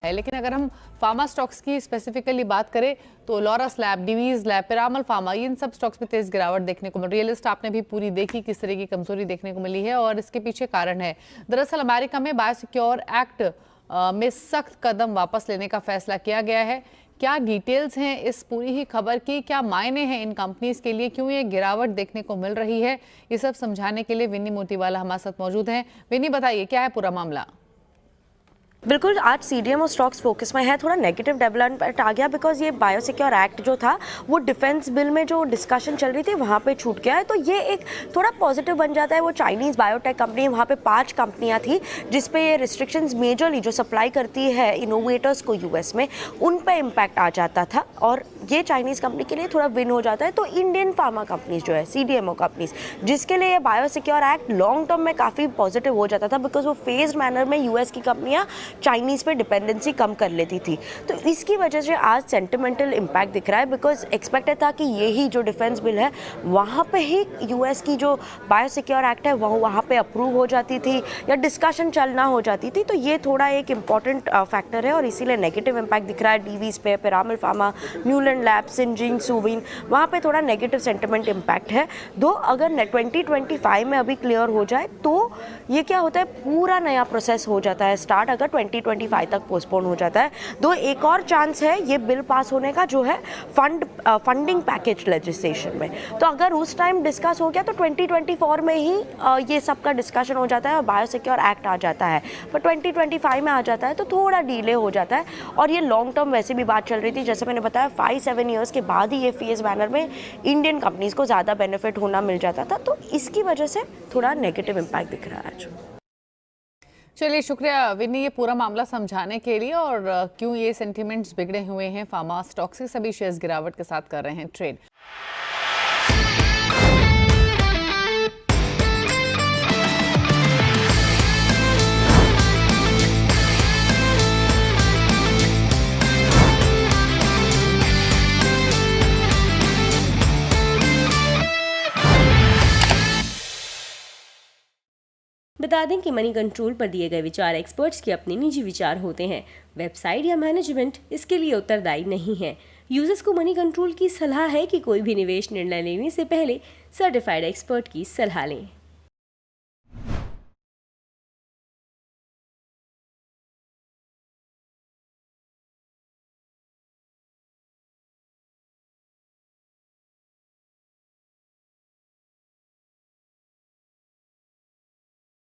है। लेकिन अगर हम फार्मा स्टॉक्स की स्पेसिफिकली बात करें तो Laurus lab, Divi's lab, Piramal pharma, इन सब स्टॉक्स में तेज गिरावट देखने को मिल रही है। लिस्ट आपने भी पूरी देखी किस तरह की कमजोरी देखने को मिली है और इसके पीछे कारण है। दरअसल अमेरिका में बायोसिक्योर एक्ट में सख्त कदम वापस लेने का फैसला किया गया है। क्या डिटेल्स हैं इस पूरी ही खबर की, क्या मायने हैं इन कंपनीज के लिए, क्यों ये गिरावट देखने को मिल रही है, ये सब समझाने के लिए विनी मोतीवाला हमारे साथ मौजूद हैं। विनी, बताइए क्या है पूरा मामला। बिल्कुल, आज सीडीएमओ स्टॉक्स फोकस में है। थोड़ा नेगेटिव डेवलपमेंट आ गया बिकॉज ये बायोसिक्योर एक्ट जो था वो डिफेंस बिल में जो डिस्कशन चल रही थी वहाँ पे छूट गया है, तो ये एक थोड़ा पॉजिटिव बन जाता है। वो चाइनीज़ बायोटेक कंपनी, वहाँ पे 5 कंपनियाँ थी जिस पे ये रिस्ट्रिक्शंस मेजरली जो सप्लाई करती है इनोवेटर्स को यूएस में, उन पे इम्पैक्ट आ जाता था और ये चाइनीज़ कंपनी के लिए थोड़ा विन हो जाता है। तो इंडियन फार्मा कंपनीज जो है सीडीएमओ कंपनीज, जिसके लिए ये बायोसिक्योर एक्ट लॉन्ग टर्म में काफ़ी पॉजिटिव हो जाता था बिकॉज वो फेज्ड मैनर में यूएस की कंपनियाँ चाइनीज़ पे डिपेंडेंसी कम कर लेती थी। तो इसकी वजह से आज सेंटिमेंटल इम्पैक्ट दिख रहा है बिकॉज एक्सपेक्टेड था कि यही जो डिफेंस बिल है वहाँ पे ही यूएस की जो बायोसिक्योर एक्ट है वहाँ पे अप्रूव हो जाती थी या डिस्कशन चलना हो जाती थी। तो ये थोड़ा एक इम्पॉर्टेंट फैक्टर है और इसीलिए नेगेटिव इम्पैक्ट दिख रहा है डीवीज पे, पिरामल फार्मा, न्यूलैंड लैब, सिंजिंग, सुविन, वहाँ पे थोड़ा नेगेटिव सेंटिमेंट इम्पैक्ट है। दो अगर 2025 में अभी क्लियर हो जाए तो ये क्या होता है, पूरा नया प्रोसेस हो जाता है स्टार्ट, अगर 2025 तक पोस्टपोन हो जाता है। दो एक और चांस है ये बिल पास होने का जो है फंडिंग पैकेज लेजिस्लेशन में, तो अगर उस टाइम डिस्कस हो गया तो 2024 में ही ये सब का डिस्कशन हो जाता है और बायोसिक्योर एक्ट आ जाता है। पर 2025 में आ जाता है तो थोड़ा डिले हो जाता है और ये लॉन्ग टर्म वैसे भी बात चल रही थी, जैसे मैंने बताया 5-7 ईयर्स के बाद ही ये फेज बैनर में इंडियन कंपनीज को ज़्यादा बेनिफिट होना मिल जाता था, तो इसकी वजह से थोड़ा नेगेटिव इम्पैक्ट दिख रहा है आज। चलिए, शुक्रिया विनी ये पूरा मामला समझाने के लिए और क्यों ये सेंटीमेंट्स बिगड़े हुए हैं। फार्मा स्टॉक से सभी शेयर्स गिरावट के साथ कर रहे हैं ट्रेड। बता दें कि मनी कंट्रोल पर दिए गए विचार एक्सपर्ट्स के अपने निजी विचार होते हैं। वेबसाइट या मैनेजमेंट इसके लिए उत्तरदायी नहीं है। यूजर्स को मनी कंट्रोल की सलाह है कि कोई भी निवेश निर्णय लेने से पहले सर्टिफाइड एक्सपर्ट की सलाह लें।